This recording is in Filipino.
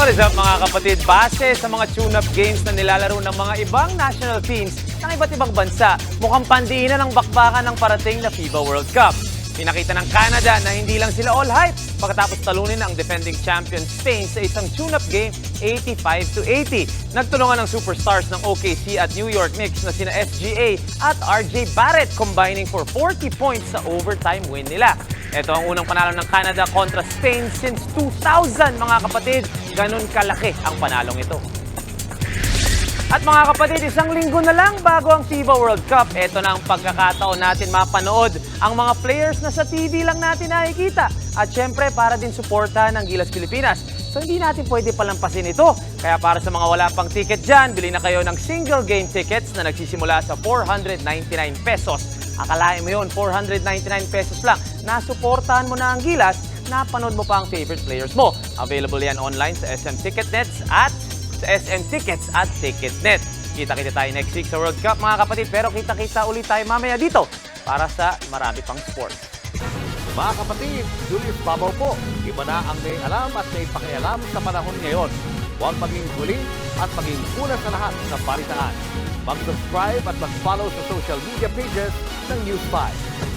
What is up mga kapatid? Base sa mga tune-up games na nilalaro ng mga ibang national teams ng iba't ibang bansa, mukhang pandiinan ang bakbakan ng parating na FIBA World Cup. Pinakita ng Canada na hindi lang sila all hype pagkatapos talunin ang defending champion Spain sa isang tune-up game 85-80. Nagtulungan ng superstars ng OKC at New York Knicks na sina SGA at RJ Barrett combining for 40 points sa overtime win nila. Ito ang unang panalo ng Canada kontra Spain since 2000 mga kapatid. Ganun kalaki ang panalong ito. At mga kapatid, isang linggo na lang bago ang FIBA World Cup. Ito na ang pagkakataon natin mapanood ang mga players na sa TV lang natin nakikita. At syempre, para din suportahan ng Gilas Pilipinas. So hindi natin pwede palampasin ito. Kaya para sa mga wala pang ticket dyan, bili na kayo ng single game tickets na nagsisimula sa 499 pesos. Akalain mo yun, 499 pesos lang. Nasuportahan mo na ang Gilas, napanood mo pa ang favorite players mo. Available yan online sa SM Ticketnets at sa SM Tickets at Ticketnet. Kita-kita tayo next week sa World Cup mga kapatid, pero kita-kita ulit tayo mamaya dito para sa marami pang sports. Mga kapatid, Julius Babaw po. Iba na ang may alam at may pakialam sa panahon ngayon. Huwag maging huli at maging una sa lahat ng balitaan. Mag-subscribe at mag-follow sa social media pages ng News 5.